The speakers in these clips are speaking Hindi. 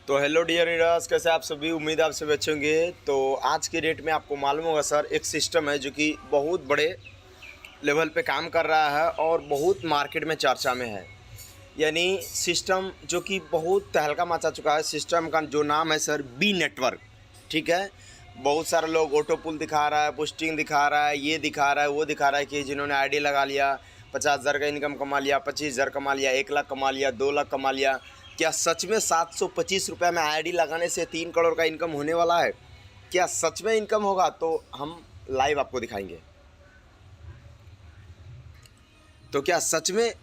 तो हेलो डियर रीडर्स, कैसे आप सभी। उम्मीद है आप सभी अच्छे होंगे। तो आज के डेट में आपको मालूम होगा सर, एक सिस्टम है जो कि बहुत बड़े लेवल पे काम कर रहा है और बहुत मार्केट में चर्चा में है। यानी सिस्टम जो कि बहुत तहलका मचा चुका है। सिस्टम का जो नाम है सर, बी नेटवर्क। ठीक है, बहुत सारे लोग ऑटो पुल दिखा रहा है, पोस्टिंग दिखा रहा है, ये दिखा रहा है, वो दिखा रहा है कि जिन्होंने आईडी लगा लिया 50,000 का इनकम कमा लिया, 25,000 कमा लिया, 1 लाख कमा लिया, 2 लाख कमा लिया। क्या सच में 725 रुपये में आईडी लगाने से 3 करोड़ का इनकम होने वाला है? क्या सच में इनकम होगा? तो हम लाइव आपको दिखाएंगे। तो क्या सच में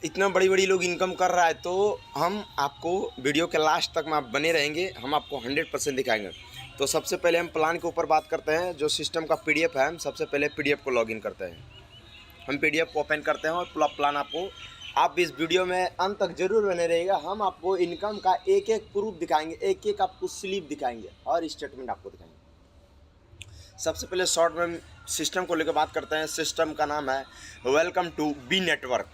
इतना बड़ी बड़ी लोग इनकम कर रहा है? तो हम आपको वीडियो के लास्ट तक में आप बने रहेंगे, हम आपको 100% दिखाएंगे। तो सबसे पहले हम प्लान के ऊपर बात करते हैं। जो सिस्टम का पीडीएफ है, हम सबसे पहले पीडीएफ को लॉगिन करते हैं। हम पीडीएफ को ओपन करते हैं और पूरा प्लान आपको, आप इस वीडियो में अंत तक जरूर बने रहिएगा। हम आपको इनकम का एक एक प्रूफ दिखाएंगे, एक एक आपको स्लिप दिखाएंगे और स्टेटमेंट आपको दिखाएंगे। सबसे पहले शॉर्ट में सिस्टम को लेकर बात करते हैं। सिस्टम का नाम है welcome to B network.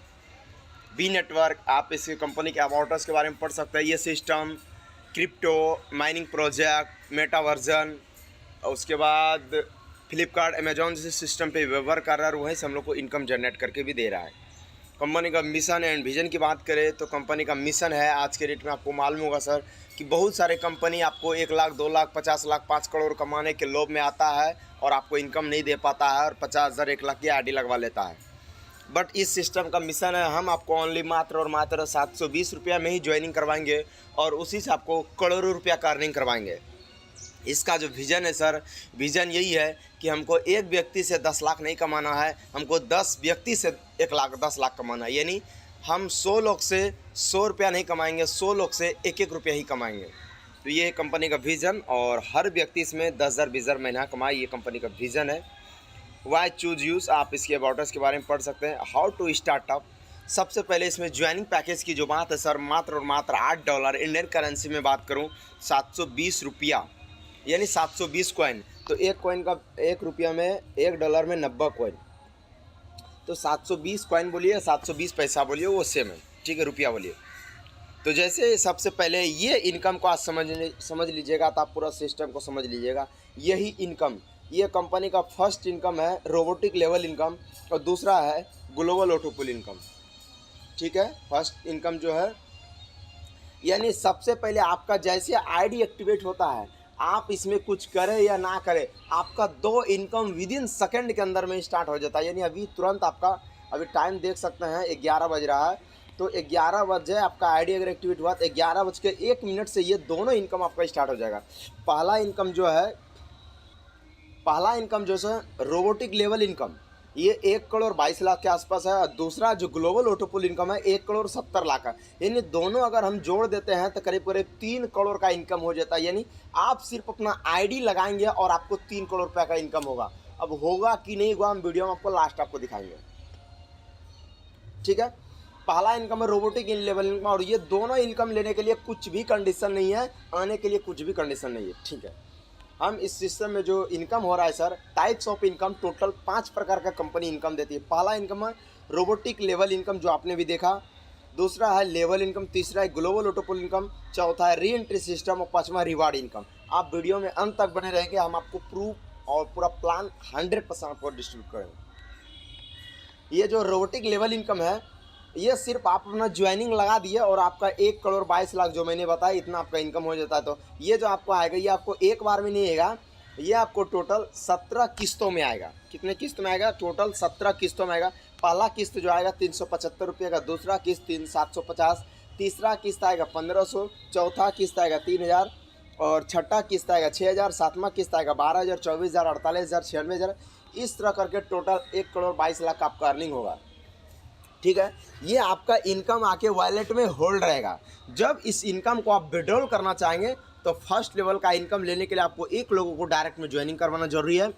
B network, आप इस कंपनी के अबाउटस के बारे में पढ़ सकते हैं। ये सिस्टम क्रिप्टो माइनिंग प्रोजेक्ट, मेटावर्जन, उसके बाद फ्लिपकार्ट, अमेजॉन जैसे सिस्टम पे व्यवहार कर रहा है और वहीं से हम लोग को इनकम जनरेट करके भी दे रहा है। कंपनी का मिशन एंड विजन की बात करें तो कंपनी का मिशन है, आज के रेट में आपको मालूम होगा सर, कि बहुत सारे कंपनी आपको 1 लाख, 2 लाख, 50 लाख, 5 करोड़ कमाने के लोभ में आता है और आपको इनकम नहीं दे पाता है और 50,000, 1 लाख की आईडी लगवा लेता है। बट इस सिस्टम का मिशन है, हम आपको ओनली मात्र और मात्र 720 रुपया में ही ज्वाइनिंग करवाएंगे और उसी से आपको करोड़ों रुपया का अर्निंग करवाएंगे। इसका जो विज़न है सर, विज़न यही है कि हमको एक व्यक्ति से 10 लाख नहीं कमाना है, हमको 10 व्यक्ति से 1 लाख, 10 लाख कमाना है। यानी हम 100 लोग से 100 रुपया नहीं कमाएंगे, 100 लोग से 1-1 रुपया ही कमाएंगे। तो ये कंपनी का विज़न, और हर व्यक्ति इसमें 10,000, 20,000 महीना कमाए, ये कंपनी का विज़न है। वाई चूज यूज़, आप इसके अबाउटस के बारे में पढ़ सकते हैं। हाउ टू स्टार्टअप, सबसे पहले इसमें ज्वाइनिंग पैकेज की जो बात है सर, मात्र और मात्र $8 इंडियन करेंसी में बात करूँ 720 रुपया, यानी 720 कॉइन। तो एक कॉइन का 1 रुपया में, $1 में 90 कॉइन, तो 720 कॉइन बोलिए, 720 पैसा बोलिए, वो सेम है। ठीक है, रुपया बोलिए। तो जैसे सबसे पहले ये इनकम को आज समझ लीजिएगा, तो आप पूरा सिस्टम को समझ लीजिएगा। यही इनकम, ये कंपनी का फर्स्ट इनकम है रोबोटिक लेवल इनकम, और दूसरा है ग्लोबल ऑटो पुल इनकम। ठीक है, फर्स्ट इनकम जो है, यानी सबसे पहले आपका जैसे आईडी एक्टिवेट होता है, आप इसमें कुछ करें या ना करें, आपका 2 इनकम विदिन सेकंड के अंदर में स्टार्ट हो जाता है। यानी अभी तुरंत आपका, अभी टाइम देख सकते हैं 11 बज रहा है, तो 11 बजे आपका आईडी अगर एक्टिवेट हुआ तो 11:01 से ये दोनों इनकम आपका स्टार्ट हो जाएगा। पहला इनकम जो है रोबोटिक लेवल इनकम, ये 1 करोड़ 22 लाख के आसपास है, और दूसरा जो ग्लोबल ऑटो पुल इनकम है 1 करोड़ 70 लाख है। यानी दोनों अगर हम जोड़ देते हैं तो करीब करीब 3 करोड़ का इनकम हो जाता है। यानी आप सिर्फ अपना आईडी लगाएंगे और आपको 3 करोड़ रुपये का इनकम होगा। अब होगा कि नहीं होगा, हम वीडियो में आपको लास्ट आपको दिखाएंगे। ठीक है, पहला इनकम है रोबोटिक लेवल इनकम, और ये दोनों इनकम लेने के लिए कुछ भी कंडीशन नहीं है, आने के लिए कुछ भी कंडीशन नहीं है। ठीक है, हम इस सिस्टम में जो इनकम हो रहा है sir, types of income, total 5 प्रकार का कंपनी इनकम देती है। पहला इनकम है रोबोटिक लेवल इनकम, जो आपने भी देखा। दूसरा है लेवल इनकम, तीसरा है ग्लोबल ऑटो पुल इनकम, चौथा है री एंट्री सिस्टम, और 5वां रिवार्ड इनकम। आप वीडियो में अंत तक बने रहेंगे, हम आपको प्रूफ और पूरा प्लान 100% आपको डिस्ट्रीब्यूट करेंगे। ये जो रोबोटिक लेवल इनकम है, ये सिर्फ आप अपना ज्वाइनिंग लगा दिए और आपका 1 करोड़ 22 लाख जो मैंने बताया, इतना आपका इनकम हो जाता है। तो ये जो आपको आएगा, ये आपको एक बार में नहीं आएगा, ये आपको टोटल 17 किस्तों में आएगा। कितने किस्त में आएगा? टोटल 17 किस्तों में आएगा। पहला किस्त जो आएगा 375 रुपये का, दूसरा किस्त 750, तीसरा किस्त आएगा 1500, चौथा किस्त आएगा 3000, और छठा किस्त आएगा 6000, सातवां किस्त आएगा 12,000, 24,000, 48,000, 96,000। इस तरह करके टोटल 1 करोड़ 22 लाख का आपका अर्निंग होगा। ठीक है, ये आपका इनकम आके वॉलेट में होल्ड रहेगा। जब इस इनकम को आप विड्रॉल करना चाहेंगे तो फर्स्ट लेवल का इनकम लेने के लिए आपको 1 लोगों को डायरेक्ट में ज्वाइनिंग करवाना जरूरी है,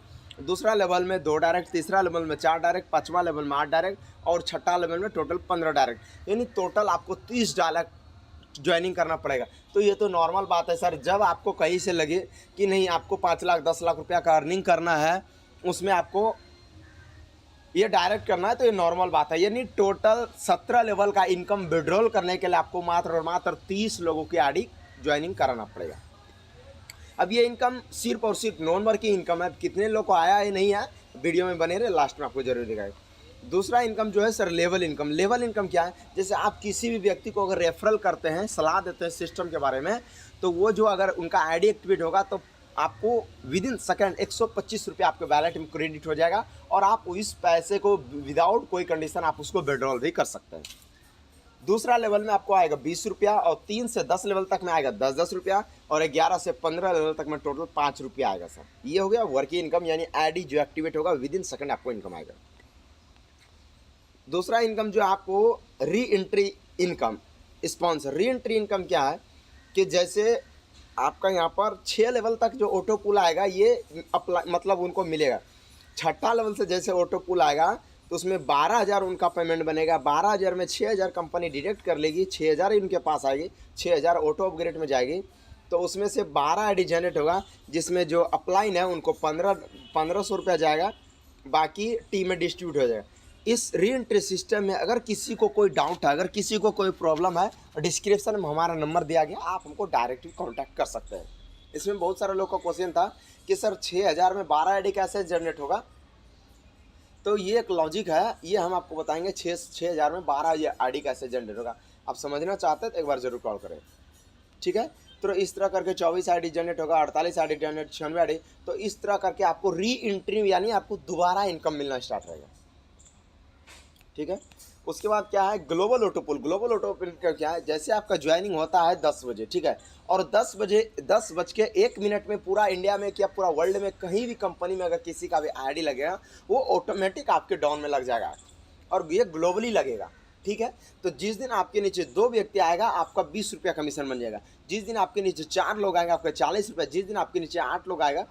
दूसरा लेवल में 2 डायरेक्ट, तीसरा लेवल में 4 डायरेक्ट, 5वां लेवल में 8 डायरेक्ट, और छठा लेवल में टोटल 15 डायरेक्ट। यानी टोटल आपको 30 डायरेक्ट ज्वाइनिंग करना पड़ेगा। तो ये तो नॉर्मल बात है सर। जब आपको कहीं से लगे कि नहीं, आपको 5 लाख 10 लाख रुपया का अर्निंग करना है, उसमें आपको ये डायरेक्ट करना है, तो ये नॉर्मल बात है। यानी टोटल 17 लेवल का इनकम विड्रॉल करने के लिए आपको मात्र और मात्र 30 लोगों की आईडी ज्वाइनिंग कराना पड़ेगा। अब ये इनकम सिर्फ और सिर्फ नवंबर की इनकम है, कितने लोग को आया है नहीं आया वीडियो में बने रहे, लास्ट में आपको जरूर दिखाएगा। दूसरा इनकम जो है sir level income. Level income क्या है, जैसे आप किसी भी व्यक्ति को अगर रेफरल करते हैं, सलाह देते हैं सिस्टम के बारे में, तो वो जो अगर उनका आईडी एक्टिवेट होगा तो आपको विद इन सेकेंड 125 रुपये आपके वैलेट में क्रेडिट हो जाएगा और आप इस पैसे को विदाउट कोई कंडीशन आप उसको विड्रॉल भी कर सकते हैं। दूसरा लेवल में आपको आएगा 20 रुपया और 3 से 10 लेवल तक में आएगा 10-10 रुपया और 11 से 15 लेवल तक में टोटल 5 रुपया आएगा सर। ये हो गया वर्किंग इनकम, यानी आईडी जो एक्टिवेट होगा विद इन सेकेंड आपको इनकम आएगा। दूसरा इनकम जो आपको re entry income sponsor. Re entry income क्या है कि जैसे आपका यहाँ पर 6 लेवल तक जो ऑटो पुल आएगा ये अप्लाई मतलब उनको मिलेगा। छठा लेवल से जैसे ऑटो पुल आएगा तो उसमें 12,000 उनका पेमेंट बनेगा। 12,000 में 6,000 कंपनी डिडक्ट कर लेगी, 6,000 ही उनके पास आएगी, 6,000 ऑटो अपग्रेड में जाएगी। तो उसमें से 12 आईडी जनरेट होगा, जिसमें जो अपलाइन है उनको 1500 रुपया जाएगा, बाकी टीम में डिस्ट्रीब्यूट हो जाएगा। इस री एंट्री सिस्टम में अगर किसी को कोई डाउट है, अगर किसी को कोई प्रॉब्लम है, डिस्क्रिप्शन में हमारा नंबर दिया गया, आप हमको डायरेक्टली कॉन्टैक्ट कर सकते हैं। इसमें बहुत सारे लोग का क्वेश्चन था कि सर 6,000 में 12 आईडी कैसे जनरेट होगा। तो ये एक लॉजिक है, ये हम आपको बताएंगे 6,000 में 12 आईडी कैसे जनरेट होगा। आप समझना चाहते हैं तो एक बार जरूर कॉल करें, ठीक है। तो इस तरह करके 24 आईडी जनरेट होगा, 48 आईडी जनरेट, 96 आईडी। तो इस तरह करके आपको री एंट्री यानी आपको दोबारा इनकम मिलना स्टार्ट रहेगा, ठीक है। उसके बाद क्या है ग्लोबल ऑटो पुल। ग्लोबल ऑटो पुल का क्या है, जैसे आपका ज्वाइनिंग होता है 10 बजे, ठीक है, और 10:01 में पूरा इंडिया में क्या पूरा वर्ल्ड में कहीं भी कंपनी में अगर किसी का भी आईडी लगेगा वो ऑटोमेटिक आपके डाउन में लग जाएगा और ये ग्लोबली लगेगा, ठीक है। तो जिस दिन आपके नीचे 2 व्यक्ति आएगा आपका 20 रुपया कमीशन बन जाएगा। जिस दिन आपके नीचे 4 लोग आएंगे आपका 40 रुपया। जिस दिन आपके नीचे 8 लोग आएगा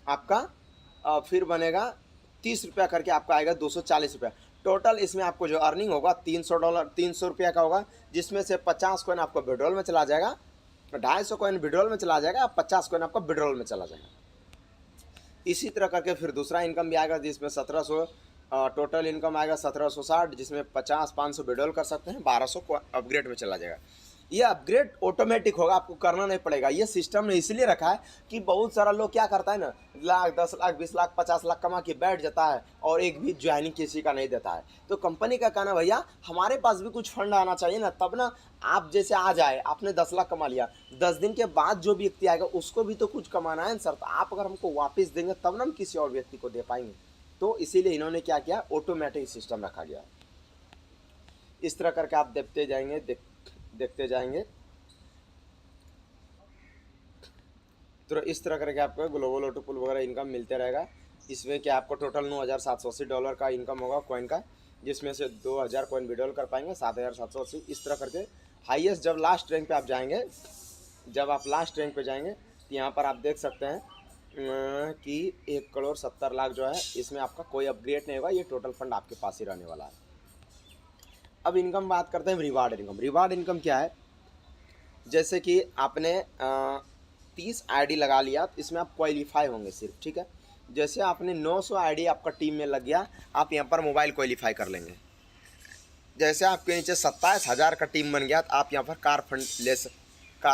आपका फिर बनेगा 30 रुपया करके आपका आएगा 240 रुपया। टोटल इसमें आपको जो अर्निंग होगा $300 300 रुपया का होगा, जिसमें से 50 कॉइन आपको विड्रॉल में चला जाएगा, 250 कॉइन विड्रॉल में चला जाएगा, 50 कॉइन आपका विड्रॉल में चला जाएगा। इसी तरह करके फिर दूसरा इनकम भी आएगा जिसमें 1700 टोटल इनकम आएगा 1760, जिसमें 500 विड्रॉल कर सकते हैं, 1200 को अपग्रेड में चला जाएगा। ये अपग्रेड ऑटोमेटिक होगा, आपको करना नहीं पड़ेगा। ये सिस्टम ने इसलिए रखा है कि बहुत सारा लोग क्या करता है ना, लाख 10 लाख 20 लाख 50 लाख कमा के बैठ जाता है और एक भी ज्वाइनिंग किसी का नहीं देता है। तो कंपनी का कहना भैया हमारे पास भी कुछ फंड आना चाहिए ना, तब ना आप जैसे आ जाए आपने 10 लाख कमा लिया, 10 दिन के बाद जो व्यक्ति आएगा उसको भी तो कुछ कमाना है सर। तो आप अगर हमको वापस देंगे तब ना हम किसी और व्यक्ति को दे पाएंगे। तो इसीलिए इन्होंने क्या किया, ऑटोमेटिक सिस्टम रखा गया। इस तरह करके आप देखते जाएंगे तो इस तरह करके आपको ग्लोबल ऑटो पुल वगैरह इनकम मिलते रहेगा। इसमें क्या आपको टोटल $9,780 का इनकम होगा कॉइन का, जिसमें से 2,000 कॉइन विड्रॉल कर पाएंगे, 7,780। इस तरह करके हाईएस्ट जब लास्ट रैंक पे आप जाएंगे, जब आप लास्ट रैंक पे जाएंगे तो यहाँ पर आप देख सकते हैं कि 1,70,00,000 जो है इसमें आपका कोई अपग्रेड नहीं होगा, ये टोटल फंड आपके पास ही रहने वाला है। अब इनकम बात करते हैं रिवार्ड इनकम। रिवार्ड इनकम क्या है, जैसे कि आपने 30 आईडी लगा लिया तो इसमें आप क्वालिफाई होंगे सिर्फ, ठीक है। जैसे आपने 900 आईडी आपका टीम में लग गया, आप यहाँ पर मोबाइल क्वालिफाई कर लेंगे। जैसे आपके नीचे 27,000 का टीम बन गया तो आप यहाँ पर कार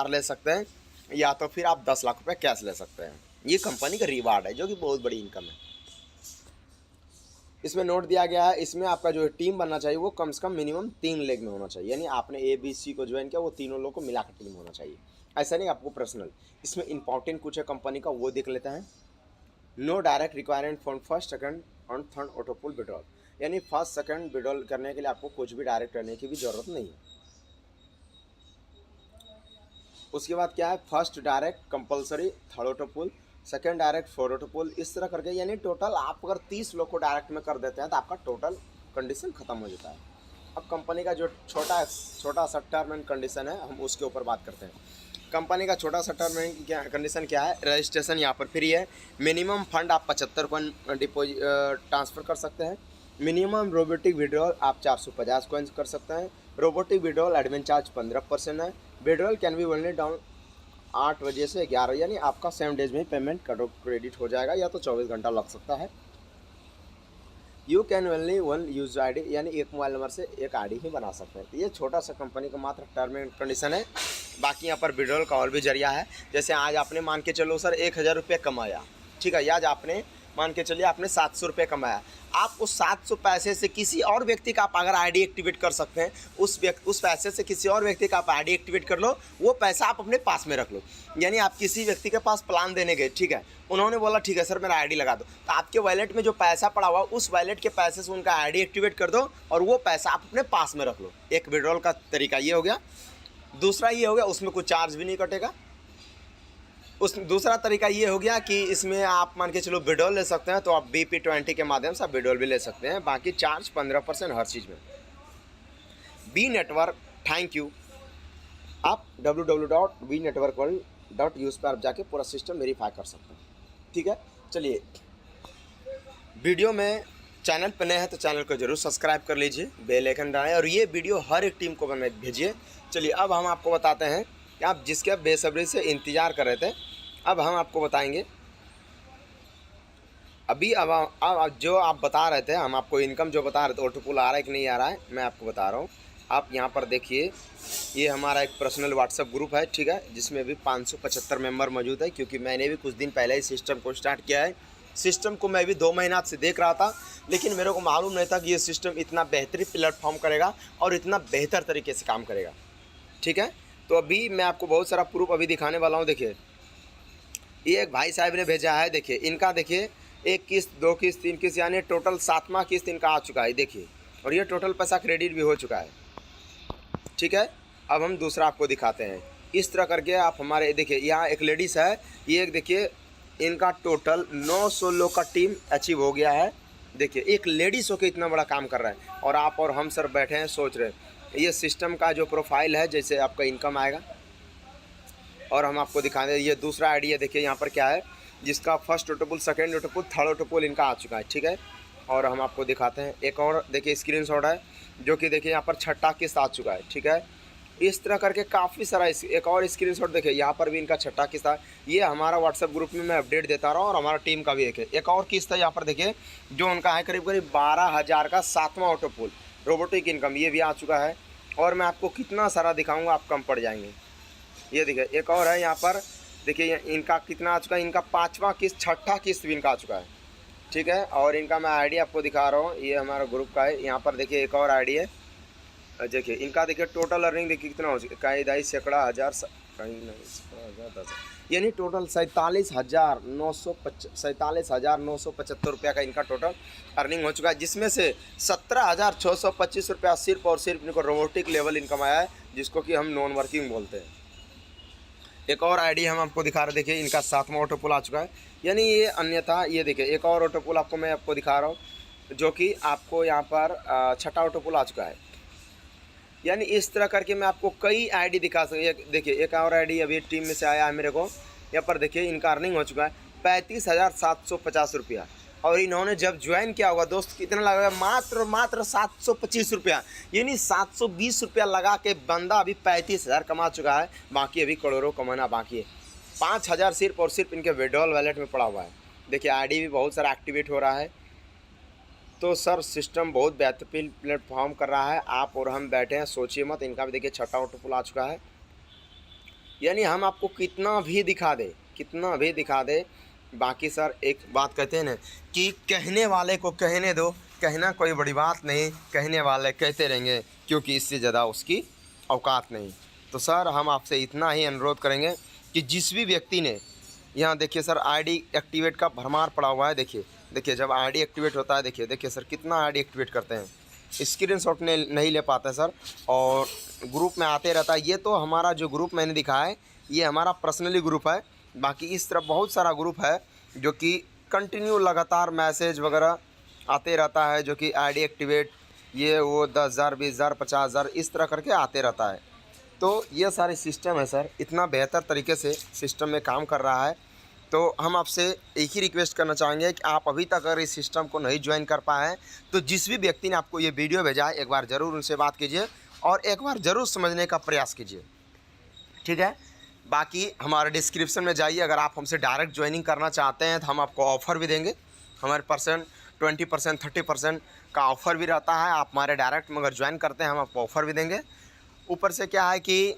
ले सकते हैं, या तो फिर आप 10 लाख रुपये कैश ले सकते हैं। ये कंपनी का रिवार्ड है जो कि बहुत बड़ी इनकम है। इसमें नोट दिया गया है, इसमें आपका जो टीम बनना चाहिए वो कम से कम मिनिमम 3 लेग में होना चाहिए, यानी आपने ABC को ज्वाइन किया वो तीनों लोग को मिलाकर टीम होना चाहिए, ऐसा नहीं आपको पर्सनल। इसमें इंपॉर्टेंट कुछ है कंपनी का, वो देख लेते हैं। No direct requirement for first second और थर्ड ऑटो पुल विड्रॉल, यानी फर्स्ट सेकंड विड्रॉल करने के लिए आपको कुछ भी डायरेक्ट करने की भी ज़रूरत नहीं है। उसके बाद क्या है, first direct compulsory, third auto pull, second direct, fourth auto pull, इस तरह करके, यानी टोटल आप अगर 30 लोग को डायरेक्ट में कर देते हैं तो आपका टोटल कंडीशन ख़त्म हो जाता है। अब कंपनी का जो छोटा सा टर्म एंड कंडीशन है हम उसके ऊपर बात करते हैं। कंपनी का छोटा सा टर्म एंड कंडीशन क्या है, रजिस्ट्रेशन यहाँ पर फ्री है, मिनिमम फंड आप 75 कॉइन डिपोजिट ट्रांसफ़र कर सकते हैं, मिनिमम रोबोटिक विड्रॉल आप 450 कॉइन्स कर सकते हैं, रोबोटिक विड्रॉल एडमिन चार्ज 15% है, withdrawal can be only down 8 बजे से 11, यानी आपका 7 डेज में पेमेंट क्रेडिट हो जाएगा, या तो 24 घंटा लग सकता है। You can only one use ID, यानी एक मोबाइल नंबर से एक आईडी ही बना सकते हैं। तो ये छोटा सा कंपनी का मात्र टर्म एंड कंडीशन है। बाकी यहाँ पर विड्रॉल का और भी जरिया है। जैसे आज आपने मान के चलो सर 1000 रुपये कमाया, ठीक है, आज आपने मान के चलिए आपने 700 रुपये कमाया, आप उस 700 पैसे से किसी और व्यक्ति का आप अगर आईडी एक्टिवेट कर सकते हैं, उस पैसे से किसी और व्यक्ति का आप आईडी एक्टिवेट कर लो, वो पैसा आप अपने पास में रख लो। यानी आप किसी व्यक्ति के पास प्लान देने गए, ठीक है, उन्होंने बोला ठीक है सर मेरा आईडी लगा दो, तो आपके वॉलेट में जो पैसा पड़ा हुआ उस वॉलेट के पैसे से उनका आईडी एक्टिवेट कर दो और वो पैसा आप अपने पास में रख लो। एक विड्रॉल का तरीका ये हो गया। दूसरा ये हो गया उसमें कोई चार्ज भी नहीं कटेगा। दूसरा तरीका ये हो गया कि इसमें आप मान के चलो विड्रॉल ले सकते हैं, तो आप BP20 के माध्यम से आप विड्रॉल भी ले सकते हैं। बाकी चार्ज 15% हर चीज़ में। B network, thank you. आप www.bnetworkworld.use पर आप जाके पूरा सिस्टम वेरीफाई कर सकते हैं, ठीक है। चलिए, वीडियो में चैनल पर नए हैं तो चैनल को जरूर सब्सक्राइब कर लीजिए, बेल आइकन दबाएं और ये वीडियो हर एक टीम को बना भेजिए। चलिए, अब हम आपको बताते हैं कि आप जिसके बेसब्री से इंतज़ार कर रहे थे, अब हम आपको बताएंगे। अभी अब जो आप बता रहे थे, हम आपको इनकम जो बता रहे थे, ऑटो पुल आ रहा है कि नहीं आ रहा है, मैं आपको बता रहा हूँ। आप यहाँ पर देखिए, ये हमारा एक पर्सनल व्हाट्सएप ग्रुप है, ठीक है, जिसमें भी 575 मेंबर मौजूद है। क्योंकि मैंने भी कुछ दिन पहले ही सिस्टम को स्टार्ट किया है। सिस्टम को मैं भी 2 महीना से देख रहा था, लेकिन मेरे को मालूम नहीं था कि ये सिस्टम इतना बेहतरीन प्लेटफॉर्म करेगा और इतना बेहतर तरीके से काम करेगा, ठीक है। तो अभी मैं आपको बहुत सारा प्रूफ अभी दिखाने वाला हूँ। देखिए, ये एक भाई साहब ने भेजा है, देखिए इनका, देखिए 1 किस्त 2 किस्त 3 किस्त यानी टोटल 7वां किस्त इनका आ चुका है, देखिए, और ये टोटल पैसा क्रेडिट भी हो चुका है, ठीक है। अब हम दूसरा आपको दिखाते हैं। इस तरह करके आप हमारे, देखिए यहाँ एक लेडीज़ है, ये एक देखिए इनका टोटल 900 लोग का टीम अचीव हो गया है। देखिए, एक लेडीज़ होकर इतना बड़ा काम कर रहा है, और आप और हम सर बैठे हैं सोच रहे हैं। ये सिस्टम का जो प्रोफाइल है, जैसे आपका इनकम आएगा, और हम आपको दिखा दें। ये दूसरा आईडी है, देखिए यहाँ पर क्या है, जिसका फर्स्ट ऑटोपुल, सेकंड ऑटोपुल, थर्ड ऑटोपुल इनका आ चुका है, ठीक है। और हम आपको दिखाते हैं एक और, देखिए स्क्रीनशॉट है, जो कि देखिए यहाँ पर 6ठा किस्त आ चुका है, ठीक है। इस तरह करके काफ़ी सारा एक और स्क्रीनशॉट देखिए, यहाँ पर भी इनका 6ठा किस्त है। ये हमारा व्हाट्सएप ग्रुप में मैं अपडेट देता रहा हूँ, और हमारा टीम का भी एक और किस्त है यहाँ पर, देखिए जो उनका है करीब 12,000 का 7वां ऑटोपुल रोबोटिक इनकम, ये भी आ चुका है। और मैं आपको कितना सारा दिखाऊंगा, आप कम पड़ जाएंगे। ये देखिए एक और है यहाँ पर, देखिए इनका कितना आ चुका है, इनका 5वां किस्त, 6ठा किस्त भी इनका आ चुका है, ठीक है। और इनका मैं आईडी आपको दिखा रहा हूँ, ये हमारा ग्रुप का है। यहाँ पर देखिए एक और आईडी है, देखिए इनका, देखिए टोटल अर्निंग देखिए कितना हो चुका है, कई सैकड़ा हज़ार, कहीं नहीं 10,000, यानी टोटल 47,975 रुपया का इनका टोटल अर्निंग हो चुका है। जिसमें से 17,625 रुपया सिर्फ और सिर्फ इनको रोबोटिक लेवल इनकम आया है, जिसको कि हम नॉन वर्किंग बोलते हैं। एक और आईडी हम आपको दिखा रहे, देखिए इनका 7वां ऑटोपुल आ चुका है। यानी ये अन्यथा, ये देखिए एक और ऑटोपुल आपको मैं आपको दिखा रहा हूँ, जो कि आपको यहाँ पर 6ठा ऑटोपुल आ चुका है। यानी इस तरह करके मैं आपको कई आईडी दिखा सकूँ। देखिए एक और आईडी अभी टीम में से आया है मेरे को, यहाँ पर देखिए इनका अर्निंग हो चुका है 35,750 रुपया। और इन्होंने जब ज्वाइन किया होगा दोस्त, कितना लगा, मात्र 725 रुपया, यानी 720 रुपया लगा के बंदा अभी 35,000 कमा चुका है। बाकी अभी करोड़ों कमाना बाकी है। 5,000 सिर्फ और सिर्फ इनके विड्रॉल वॉलेट में पड़ा हुआ है। देखिए आईडी भी बहुत सारा एक्टिवेट हो रहा है। तो सर सिस्टम बहुत बेहतरीन प्लेटफॉर्म कर रहा है। आप और हम बैठे हैं, सोचिए मत। इनका भी देखिए 6ठा ऑटोपुल आ चुका है। यानी हम आपको कितना भी दिखा दे, बाकी सर एक बात कहते हैं ना कि कहने वाले को कहने दो, कहना कोई बड़ी बात नहीं, कहने वाले कहते रहेंगे, क्योंकि इससे ज़्यादा उसकी औकात नहीं। तो सर हम आपसे इतना ही अनुरोध करेंगे कि जिस भी व्यक्ति ने, यहाँ देखिए सर आईडी एक्टिवेट का भरमार पड़ा हुआ है। देखिए जब आईडी एक्टिवेट होता है, देखिए सर कितना आईडी एक्टिवेट करते हैं, स्क्रीनशॉट नहीं ले पाते सर, और ग्रुप में आते रहता है। ये तो हमारा जो ग्रुप मैंने दिखाया है, ये हमारा पर्सनली ग्रुप है। बाकी इस तरह बहुत सारा ग्रुप है जो कि कंटिन्यू लगातार मैसेज वगैरह आते रहता है, जो कि आईडी एक्टिवेट ये वो 10,000 20,000 50,000 इस तरह करके आते रहता है। तो ये सारे सिस्टम है सर, इतना बेहतर तरीके से सिस्टम में काम कर रहा है। तो हम आपसे एक ही रिक्वेस्ट करना चाहेंगे कि आप अभी तक अगर इस सिस्टम को नहीं ज्वाइन कर पाए हैं, तो जिस भी व्यक्ति ने आपको ये वीडियो भेजा है, एक बार ज़रूर उनसे बात कीजिए और एक बार ज़रूर समझने का प्रयास कीजिए, ठीक है। बाकी हमारे डिस्क्रिप्शन में जाइए, अगर आप हमसे डायरेक्ट ज्वाइनिंग करना चाहते हैं तो हम आपको ऑफ़र भी देंगे। हमारे 20% 30% का ऑफ़र भी रहता है। आप हमारे डायरेक्ट में अगर ज्वाइन करते हैं, हम आपको ऑफ़र भी देंगे। ऊपर से क्या है कि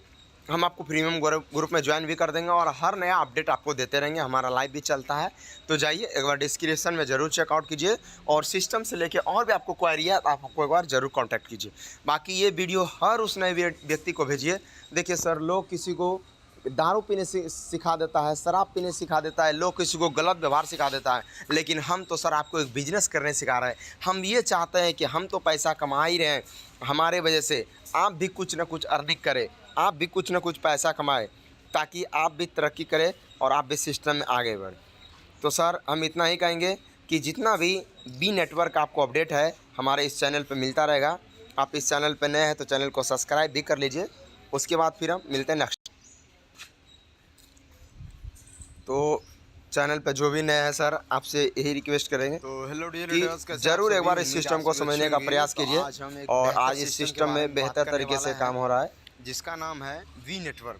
हम आपको प्रीमियम ग्रुप में ज्वाइन भी कर देंगे और हर नया अपडेट आपको देते रहेंगे। हमारा लाइव भी चलता है, तो जाइए एक बार डिस्क्रिप्शन में ज़रूर चेकआउट कीजिए और सिस्टम से लेके और भी आपको क्वेरी है तो आप आपको एक बार ज़रूर कांटेक्ट कीजिए। बाकी ये वीडियो हर उस नए व्यक्ति को भेजिए। देखिए सर, लोग किसी को दारू पीने सिखा देता है, शराब पीने सिखा देता है, लोग किसी को गलत व्यवहार सिखा देता है, लेकिन हम तो सर आपको एक बिजनेस करने सिखा रहे हैं। हम ये चाहते हैं कि हम तो पैसा कमा ही रहे हैं, हमारे वजह से आप भी कुछ ना कुछ अर्निंग करें, आप भी कुछ ना कुछ पैसा कमाएं, ताकि आप भी तरक्की करें और आप भी सिस्टम में आगे बढ़ें। तो सर हम इतना ही कहेंगे कि जितना भी बी नेटवर्क आपको अपडेट है हमारे इस चैनल पर मिलता रहेगा। आप इस चैनल पर नए हैं तो चैनल को सब्सक्राइब भी कर लीजिए। उसके बाद फिर हम मिलते हैं नेक्स्ट। तो चैनल पे जो भी नए हैं सर, आपसे यही रिक्वेस्ट करेंगे तो हेलो डियर कि ज़रूर एक बार इस सिस्टम को समझने का प्रयास कीजिए। और आज इस सिस्टम में बेहतर तरीके से काम हो रहा है, जिसका नाम है वी नेटवर्क।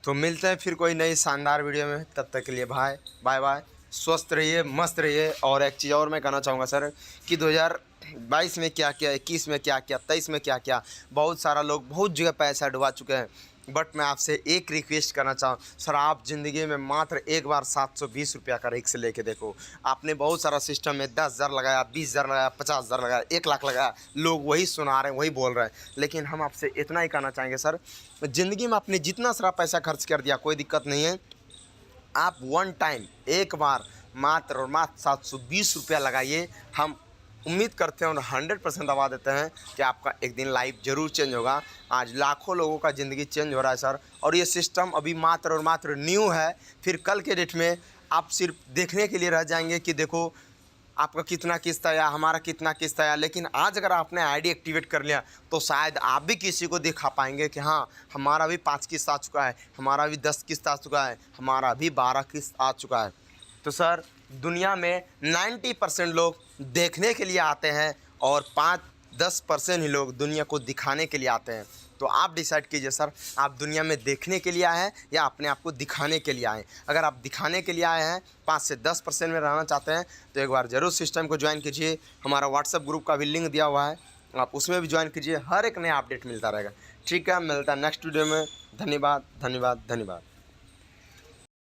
तो मिलते हैं फिर कोई नई शानदार वीडियो में। तब तक के लिए बाय बाय। स्वस्थ रहिए, मस्त रहिए। और एक चीज़ और मैं कहना चाहूँगा सर कि 2022 में क्या किया, 21 में क्या किया, 23 में क्या किया, बहुत सारा लोग बहुत जगह पैसा डुबा चुके हैं। बट मैं आपसे एक रिक्वेस्ट करना चाहूँ सर, आप ज़िंदगी में मात्र एक बार 720 रुपया का रिस्क लेके देखो। आपने बहुत सारा सिस्टम में 10,000 लगाया, 20,000 लगाया, 50,000 लगाया, 1 लाख लगाया, लोग वही सुना रहे हैं, वही बोल रहे हैं। लेकिन हम आपसे इतना ही कहना चाहेंगे सर, ज़िंदगी में आपने जितना सारा पैसा खर्च कर दिया कोई दिक्कत नहीं है। आप वन टाइम एक बार मात्र और मात्र 720 रुपया लगाइए। हम उम्मीद करते हैं और 100% दवा देते हैं कि आपका एक दिन लाइफ ज़रूर चेंज होगा। आज लाखों लोगों का ज़िंदगी चेंज हो रहा है सर, और ये सिस्टम अभी मात्र और मात्र न्यू है। फिर कल के डेट में आप सिर्फ देखने के लिए रह जाएंगे कि देखो आपका कितना किस्त आया, हमारा कितना किस्त आया। लेकिन आज अगर आपने आईडी एक्टिवेट कर लिया तो शायद आप भी किसी को दिखा पाएंगे कि हाँ हमारा भी 5 किस्त आ चुका है, हमारा भी 10 किस्त आ चुका है, हमारा भी 12 किस्त आ चुका है। तो सर दुनिया में 90% लोग देखने के लिए आते हैं और 5-10% ही लोग दुनिया को दिखाने के लिए आते हैं। तो आप डिसाइड कीजिए सर, आप दुनिया में देखने के लिए आए हैं या अपने आप को दिखाने के लिए आए हैं। अगर आप दिखाने के लिए आए हैं, 5 से 10% में रहना चाहते हैं, तो एक बार ज़रूर सिस्टम को ज्वाइन कीजिए। हमारा व्हाट्सएप ग्रुप का भी लिंक दिया हुआ है, आप उसमें भी ज्वाइन कीजिए। हर एक नया अपडेट मिलता रहेगा। ठीक है, मिलता है नेक्स्ट वीडियो में। धन्यवाद।